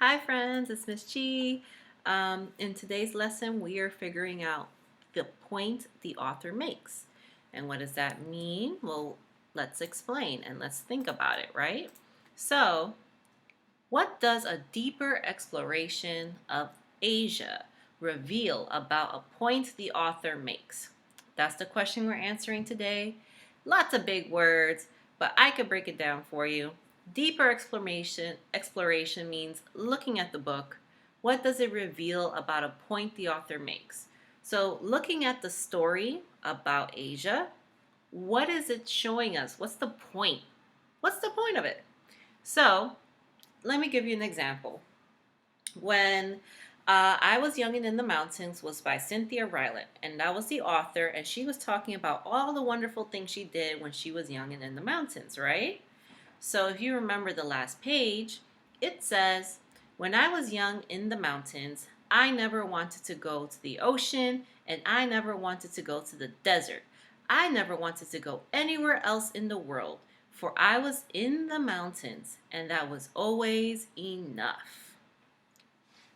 Hi friends, it's Miss Chi. In today's lesson, we are figuring out the point the author makes. And what does that mean? Well, let's explain and let's think about it, right? So, what does a deeper exploration of Asia reveal about a point the author makes? That's the question we're answering today. Lots of big words, but I could break it down for you. Deeper exploration means looking at the book. What does it reveal about a point the author makes? So, looking at the story about Asia, what is it showing us? What's the point? What's the point of it? So, let me give you an example. When I Was Young and in the Mountains was by Cynthia Rylant, and that was the author, and she was talking about all the wonderful things she did when she was young and in the mountains, right? So if you remember the last page, it says, "When I was young in the mountains, I never wanted to go to the ocean, and I never wanted to go to the desert. I never wanted to go anywhere else in the world, for I was in the mountains, and that was always enough."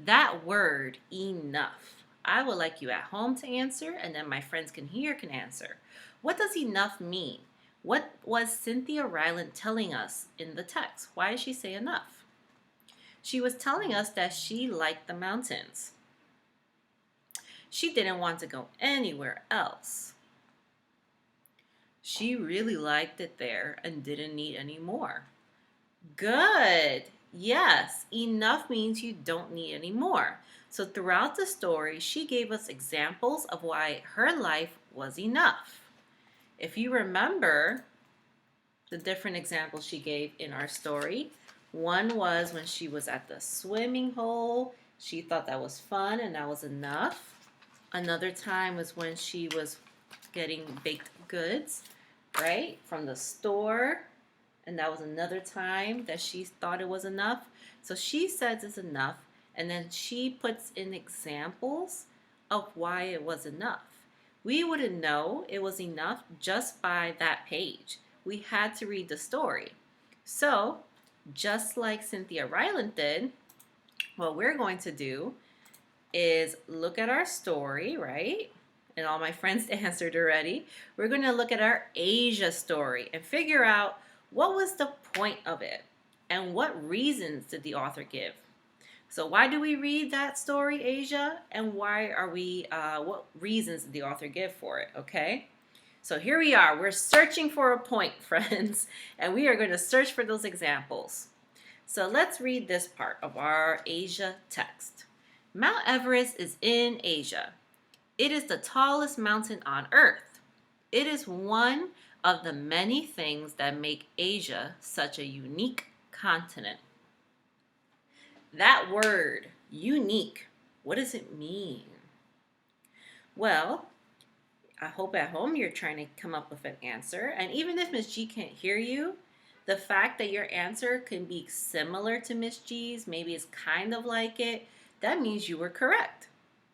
That word, enough, I would like you at home to answer, and then my friends can answer. What does enough mean? What was Cynthia Rylant telling us in the text? Why did she say enough? She was telling us that she liked the mountains. She didn't want to go anywhere else. She really liked it there and didn't need any more. Good. Yes, enough means you don't need any more. So throughout the story, she gave us examples of why her life was enough. If you remember the different examples she gave in our story, one was when she was at the swimming hole. She thought that was fun and that was enough. Another time was when she was getting baked goods, right, from the store. And that was another time that she thought it was enough. So she says it's enough, and then she puts in examples of why it was enough. We wouldn't know it was enough just by that page. We had to read the story. So, just like Cynthia Rylant did, what we're going to do is look at our story, right? And all my friends answered already. We're going to look at our Asia story and figure out what was the point of it and what reasons did the author give. So why do we read that story, Asia? And what reasons did the author give for it, okay? So here we are. We're searching for a point, friends, and we are going to search for those examples. So let's read this part of our Asia text. Mount Everest is in Asia. It is the tallest mountain on Earth. It is one of the many things that make Asia such a unique continent. That word, unique, what does it mean? Well, I hope at home you're trying to come up with an answer. And even if Miss G can't hear you, the fact that your answer can be similar to Miss G's, maybe it's kind of like it, that means you were correct.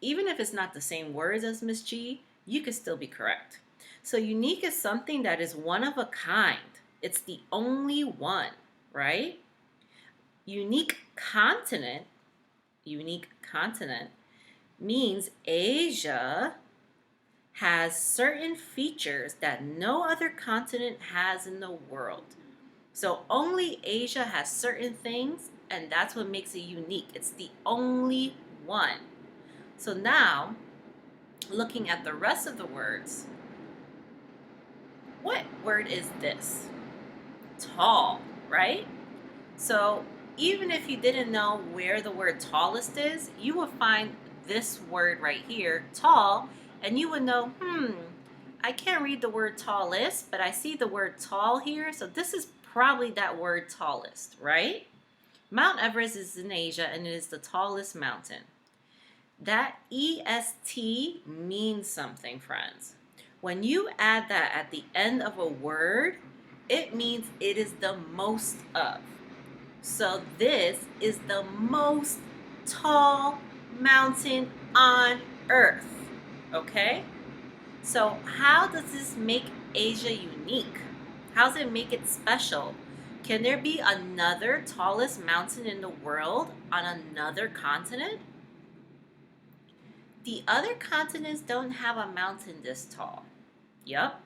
Even if it's not the same words as Miss G, you could still be correct. So unique is something that is one of a kind. It's the only one, right? Unique continent means Asia has certain features that no other continent has in the world. So only Asia has certain things, and that's what makes it unique. It's the only one. So now, looking at the rest of the words, what word is this? Tall, right? So even if you didn't know where the word tallest is, you would find this word right here, tall, and you would know, I can't read the word tallest, but I see the word tall here, so this is probably that word tallest, right? Mount Everest is in Asia, and it is the tallest mountain. That EST means something, friends. When you add that at the end of a word, it means it is the most of. So this is the most tall mountain on Earth, okay? So how does this make Asia unique? How does it make it special? Can there be another tallest mountain in the world on another continent? The other continents don't have a mountain this tall. Yup.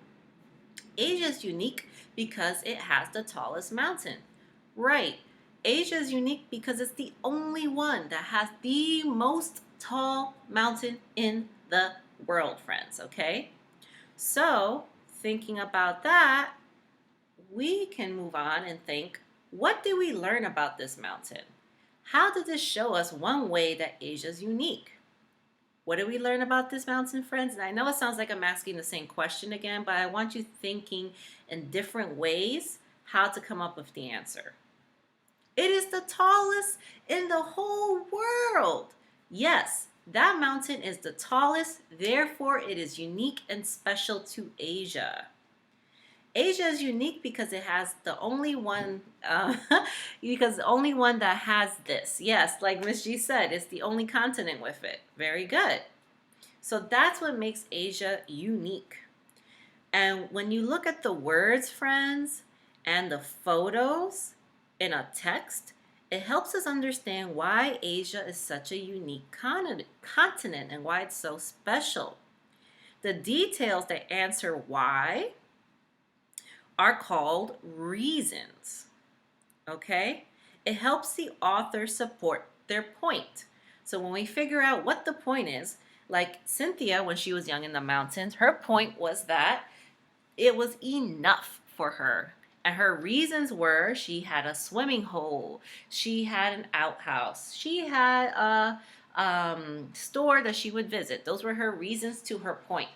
Asia is unique because it has the tallest mountain. Right. Asia is unique because it's the only one that has the most tall mountain in the world, friends, okay? So, thinking about that, we can move on and think, what did we learn about this mountain? How did this show us one way that Asia is unique? What did we learn about this mountain, friends? And I know it sounds like I'm asking the same question again, but I want you thinking in different ways how to come up with the answer. It is the tallest in the whole world. Yes, that mountain is the tallest, therefore it is unique and special to Asia. Asia is unique because it has the only one, because the only one that has this. Yes, like Miss G said, it's the only continent with it. Very good. So that's what makes Asia unique. And when you look at the words, friends, and the photos in a text, it helps us understand why Asia is such a unique continent and why it's so special. The details that answer why are called reasons, okay? It helps the author support their point. So when we figure out what the point is, like Cynthia, when she was young in the mountains, her point was that it was enough for her. And her reasons were she had a swimming hole, she had an outhouse, she had a store that she would visit. Those were her reasons to her point.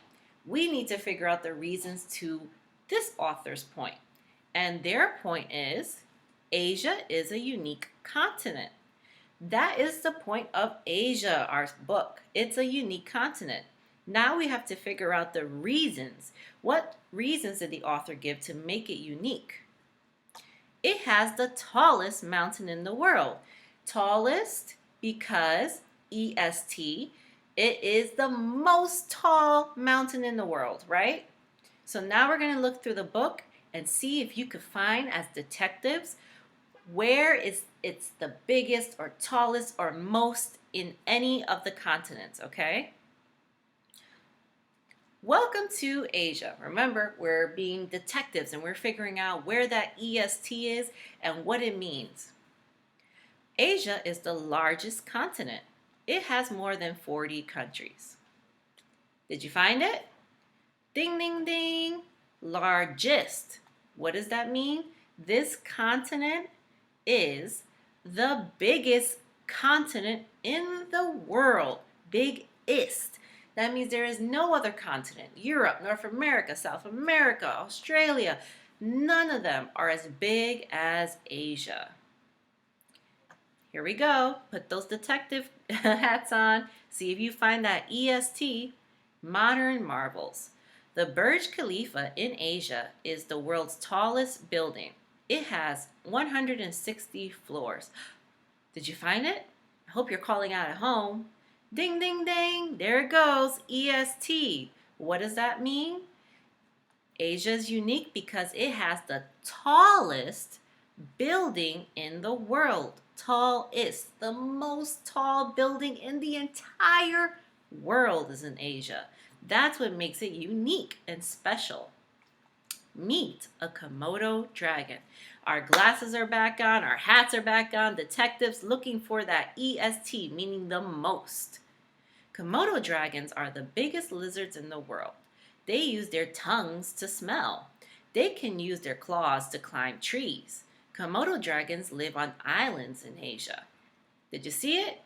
We need to figure out the reasons to this author's point. And their point is Asia is a unique continent. That is the point of Asia, our book. It's a unique continent. Now we have to figure out the reasons. What reasons did the author give to make it unique? It has the tallest mountain in the world. Tallest because EST, it is the most tall mountain in the world, right? So now we're going to look through the book and see if you could find, as detectives, where it's the biggest or tallest or most in any of the continents, okay? Welcome to Asia. Remember, we're being detectives and we're figuring out where that EST is and what it means. Asia is the largest continent. It has more than 40 countries. Did you find it? Ding, ding, ding. Largest. What does that mean? This continent is the biggest continent in the world. Biggest. That means there is no other continent. Europe, North America, South America, Australia. None of them are as big as Asia. Here we go. Put those detective hats on. See if you find that EST, modern marvels. The Burj Khalifa in Asia is the world's tallest building. It has 160 floors. Did you find it? I hope you're calling out at home. Ding, ding, ding. There it goes. EST. What does that mean? Asia is unique because it has the tallest building in the world. Tallest. The most tall building in the entire world is in Asia. That's what makes it unique and special. Meet a Komodo dragon. Our glasses are back on, our hats are back on, detectives looking for that EST, meaning the most. Komodo dragons are the biggest lizards in the world. They use their tongues to smell. They can use their claws to climb trees. Komodo dragons live on islands in Asia. Did you see it?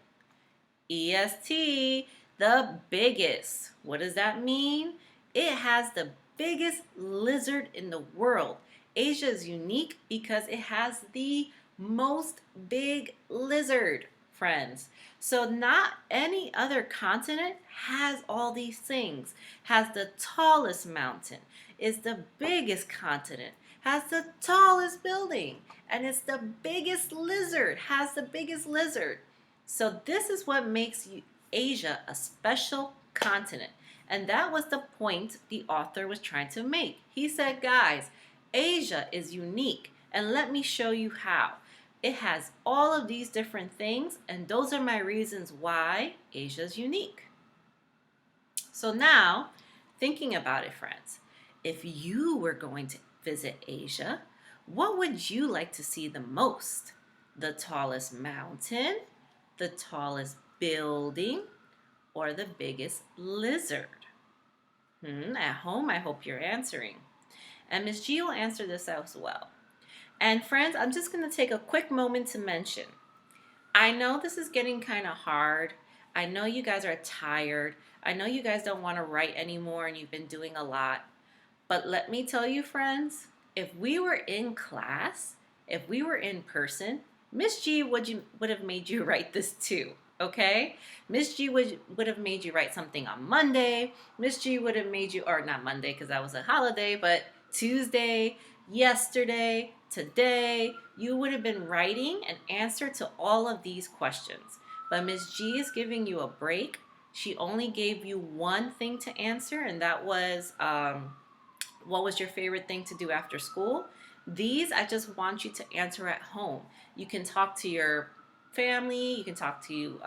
EST, the biggest. What does that mean? It has the biggest lizard in the world. Asia is unique because it has the most big lizard, friends. So not any other continent has all these things. Has the tallest mountain, is the biggest continent, has the tallest building, and it's the biggest lizard, has the biggest lizard. So this is what makes Asia a special continent. And that was the point the author was trying to make. He said, guys, Asia is unique. And let me show you how. It has all of these different things, and those are my reasons why Asia is unique. So now, thinking about it, friends, if you were going to visit Asia, what would you like to see the most? The tallest mountain, the tallest building, or the biggest lizard? At home, I hope you're answering. And Miss G will answer this as well. And friends, I'm just going to take a quick moment to mention, I know this is getting kind of hard. I know you guys are tired. I know you guys don't want to write anymore and you've been doing a lot. But let me tell you, friends, if we were in class, if we were in person, Miss G would have made you write this too. Okay? Miss G would have made you write something on Monday. Miss G would have made you, or not Monday because that was a holiday, but Tuesday, yesterday, today, you would have been writing an answer to all of these questions. But Miss G is giving you a break. She only gave you one thing to answer, and that was what was your favorite thing to do after school? These I just want you to answer at home. You can talk to your family, you can talk to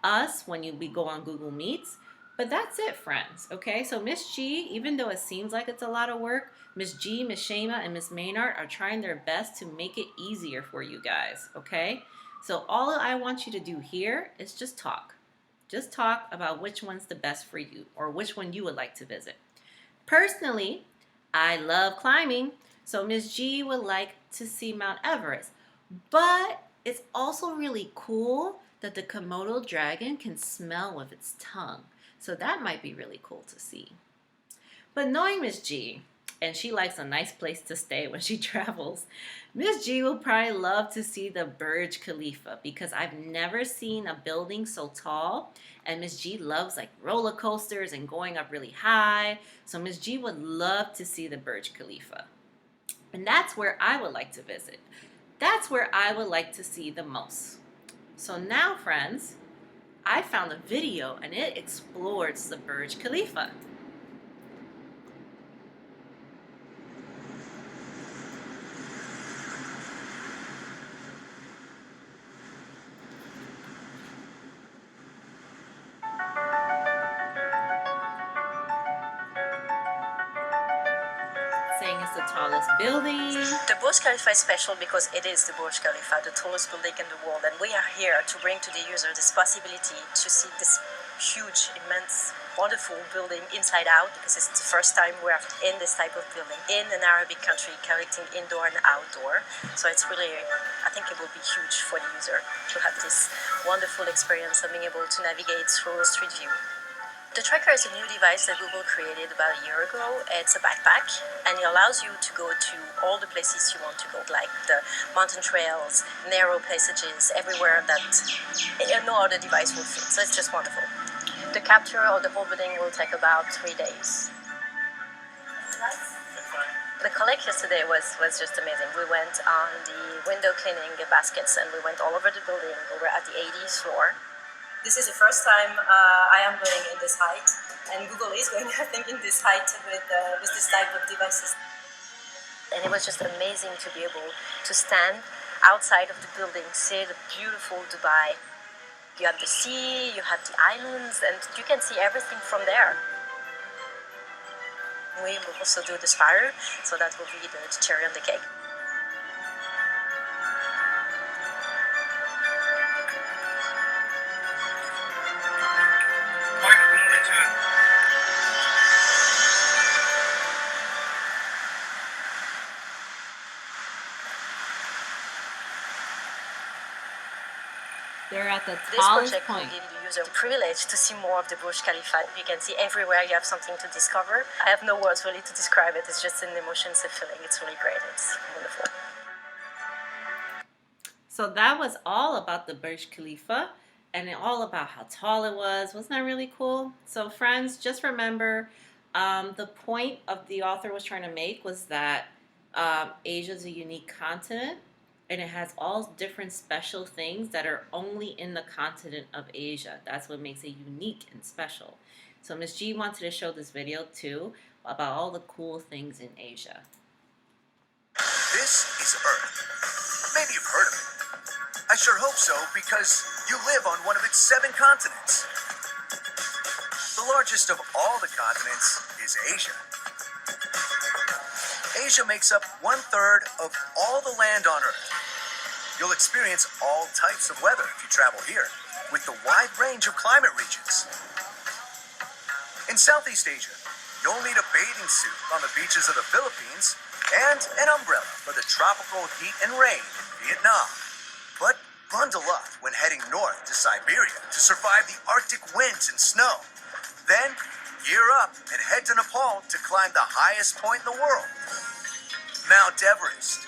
us when we go on Google Meets, but that's it, friends. Okay, so Miss G, even though it seems like it's a lot of work, Miss G, Miss Shema, and Miss Maynard are trying their best to make it easier for you guys. Okay, so all I want you to do here is just talk. Just talk about which one's the best for you or which one you would like to visit. Personally, I love climbing, so Miss G would like to see Mount Everest. But it's also really cool that the Komodo dragon can smell with its tongue. So that might be really cool to see. But knowing Miss G, and she likes a nice place to stay when she travels, Miss G will probably love to see the Burj Khalifa because I've never seen a building so tall, and Miss G loves like roller coasters and going up really high. So Miss G would love to see the Burj Khalifa. And that's where I would like to visit. That's where I would like to see the most. So now, friends, I found a video and it explores the Burj Khalifa. Saying it's the tallest building. The Burj Khalifa is special because it is the Burj Khalifa, the tallest building in the world, and we are here to bring to the user this possibility to see this huge, immense, wonderful building inside out, because it's the first time we are in this type of building in an Arabic country, connecting indoor and outdoor. So it's really, I think it will be huge for the user to have this wonderful experience of being able to navigate through a street view. The Tracker is a new device that Google created about a year ago. It's a backpack, and it allows you to go to all the places you want to go, like the mountain trails, narrow passages, everywhere that no other device will fit. So it's just wonderful. The capture of the whole building will take about 3 days. The collect yesterday was just amazing. We went on the window cleaning baskets, and we went all over the building. We were at the 80th floor. This is the first time I am going in this height, and Google is going, I think, in this height with this type of devices. And it was just amazing to be able to stand outside of the building, see the beautiful Dubai. You have the sea, you have the islands, and you can see everything from there. We will also do the spire, so that will be the cherry on the cake. They're at the This tallest project point. will give the user the privilege to see more of the Burj Khalifa. You can see everywhere, you have something to discover. I have no words really to describe it. It's just an emotion, it's a feeling. It's really great. It's wonderful. So that was all about the Burj Khalifa and all about how tall it was. Wasn't that really cool? So friends, just remember the point of the author was trying to make was that Asia is a unique continent and it has all different special things that are only in the continent of Asia. That's what makes it unique and special. So Miss G wanted to show this video too about all the cool things in Asia. This is Earth. I sure hope so, because you live on one of its 7 continents. The largest of all the continents is Asia. Asia makes up 1/3 of all the land on Earth. You'll experience all types of weather if you travel here, with the wide range of climate regions. In Southeast Asia, you'll need a bathing suit on the beaches of the Philippines and an umbrella for the tropical heat and rain in Vietnam. But bundle up when heading north to Siberia to survive the Arctic winds and snow. Then gear up and head to Nepal to climb the highest point in the world, Mount Everest.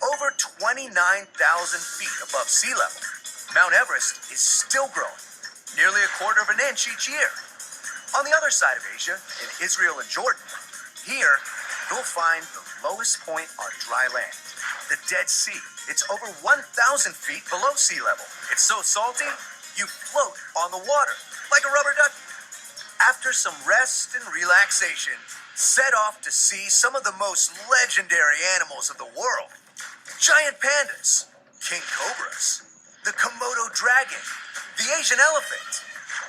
Over 29,000 feet above sea level, Mount Everest is still growing, nearly 1/4 of an inch each year. On the other side of Asia, in Israel and Jordan, here you'll find the lowest point on dry land, the Dead Sea. It's over 1,000 feet below sea level. It's so salty, you float on the water like a rubber ducky. After some rest and relaxation, set off to see some of the most legendary animals of the world. Giant pandas, king cobras, the Komodo dragon, the Asian elephant,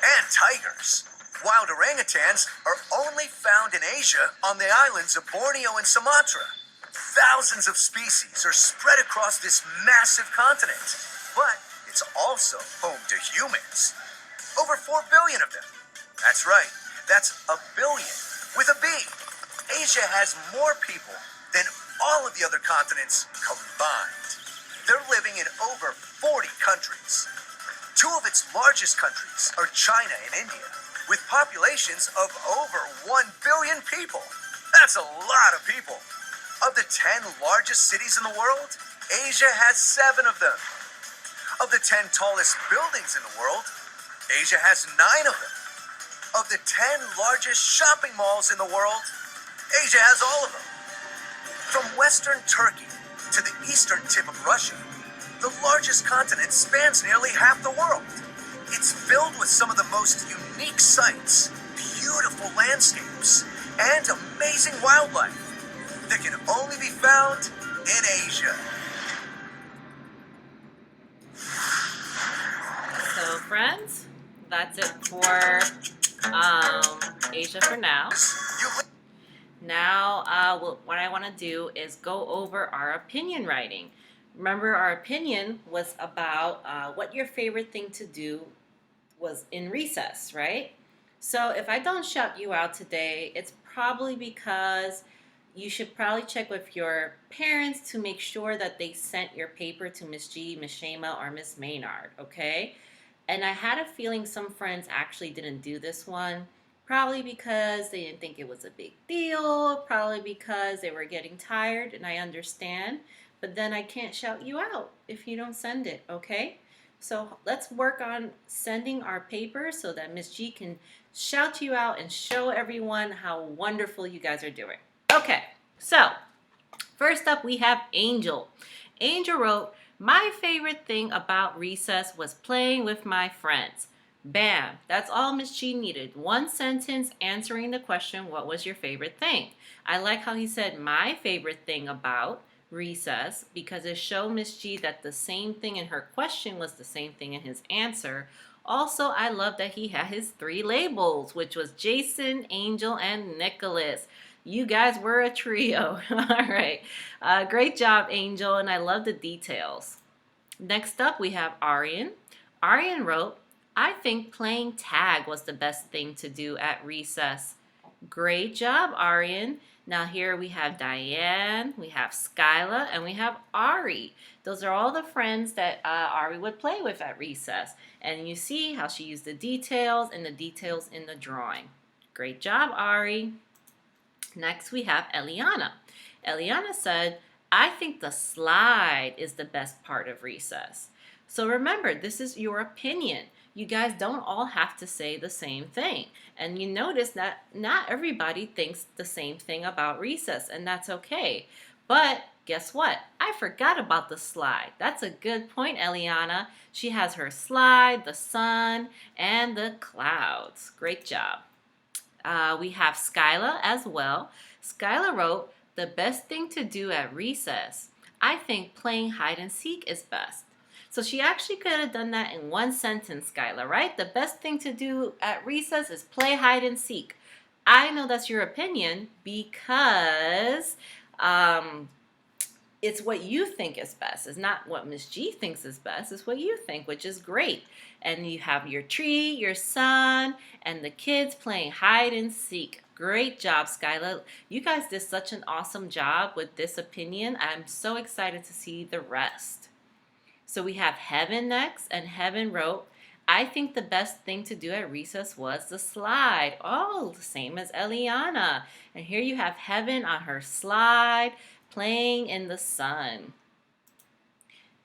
and tigers. Wild orangutans are only found in Asia on the islands of Borneo and Sumatra. Thousands of species are spread across this massive continent, but it's also home to humans. Over 4 billion of them. That's right, that's a billion with a B. Asia has more people than all of the other continents combined. They're living in over 40 countries. 2 of its largest countries are China and India, with populations of over 1 billion people. That's a lot of people. Of the 10 largest cities in the world, Asia has 7 of them. Of the 10 tallest buildings in the world, Asia has 9 of them. Of the 10 largest shopping malls in the world, Asia has all of them. From western Turkey to the eastern tip of Russia, the largest continent spans nearly half the world. It's filled with some of the most unique sights, beautiful landscapes, and amazing wildlife that can only be found in Asia. So, friends, that's it for Asia for now. Now, what I want to do is go over our opinion writing. Remember, our opinion was about what your favorite thing to do was in recess, right? So if I don't shout you out today, it's probably because you should probably check with your parents to make sure that they sent your paper to Miss G, Miss Shema, or Miss Maynard, okay? And I had a feeling some friends actually didn't do this one. Probably because they didn't think it was a big deal, probably because they were getting tired, and I understand. But then I can't shout you out if you don't send it, okay? So let's work on sending our paper so that Miss G can shout you out and show everyone how wonderful you guys are doing. Okay, so first up we have Angel. Angel wrote, "My favorite thing about recess was playing with my friends." Bam, that's all Miss G needed. One sentence answering the question, what was your favorite thing? I like how he said my favorite thing about recess because it showed Miss G that the same thing in her question was the same thing in his answer. Also, I love that he had his 3 labels, which was Jason, Angel, and Nicholas. You guys were a trio. All right. Great job, Angel, and I love the details. Next up, we have Aryan. Aryan wrote, "I think playing tag was the best thing to do at recess." Great job, Aryan. Now here we have Diane, we have Skyla, and we have Ari. Those are all the friends that Ari would play with at recess. And you see how she used the details and the details in the drawing. Great job, Ari. Next we have Eliana. Eliana said, "I think the slide is the best part of recess." So remember, this is your opinion. You guys don't all have to say the same thing. And you notice that not everybody thinks the same thing about recess, and that's okay. But guess what? I forgot about the slide. That's a good point, Eliana. She has her slide, the sun, and the clouds. Great job. We have Skyla as well. Skyla wrote, "The best thing to do at recess. I think playing hide and seek is best. So she actually could have done that in one sentence, Skylar, right? The best thing to do at recess is play hide and seek. I know that's your opinion because um, it's what you think is best. It's not what Miss G thinks is best. It's what you think, which is great. And you have your tree, your sun, and the kids playing hide and seek. Great job, Skyla. You guys did such an awesome job with this opinion. I'm so excited to see the rest. So we have Heaven next, and Heaven wrote, I think the best thing to do at recess was the slide. Oh, the same as Eliana. And here you have Heaven on her slide, playing in the sun.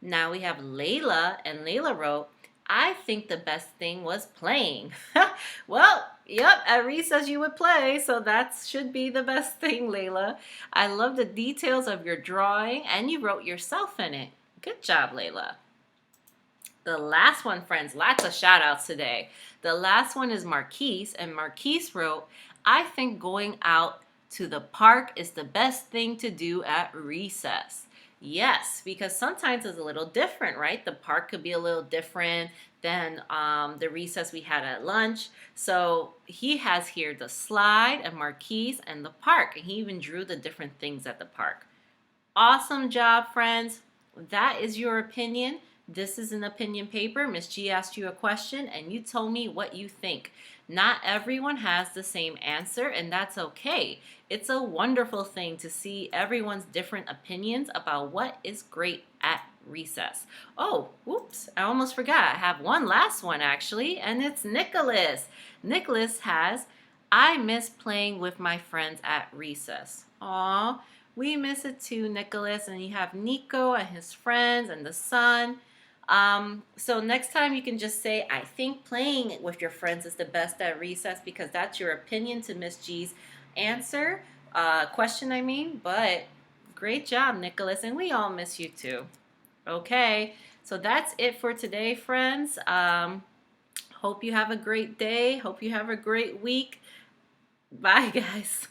Now we have Layla, and Layla wrote, I think the best thing was playing. Well, yep, at recess you would play, so that should be the best thing, Layla. I love the details of your drawing, and you wrote yourself in it. Good job, Layla. The last one, friends, lots of shout outs today. The last one is Marquise, and Marquise wrote, I think going out to the park is the best thing to do at recess. Yes, because sometimes it's a little different, right? The park could be a little different than the recess we had at lunch. So he has here the slide and Marquise and the park, and he even drew the different things at the park. Awesome job, friends. That is your opinion. This is an opinion paper. Miss G asked you a question and you told me what you think. Not everyone has the same answer, and that's okay. It's a wonderful thing to see everyone's different opinions about what is great at recess. Oh, whoops, I almost forgot. I have one last one actually, and it's Nicholas. Nicholas has, I miss playing with my friends at recess. Aw, we miss it too, Nicholas. And you have Nico and his friends and the sun. So next time you can just say, I think playing with your friends is the best at recess, because that's your opinion to Miss G's answer, question I mean. But great job, Nicholas, and we all miss you too. Okay, so that's it for today, friends. Hope you have a great day. Hope you have a great week. Bye, guys.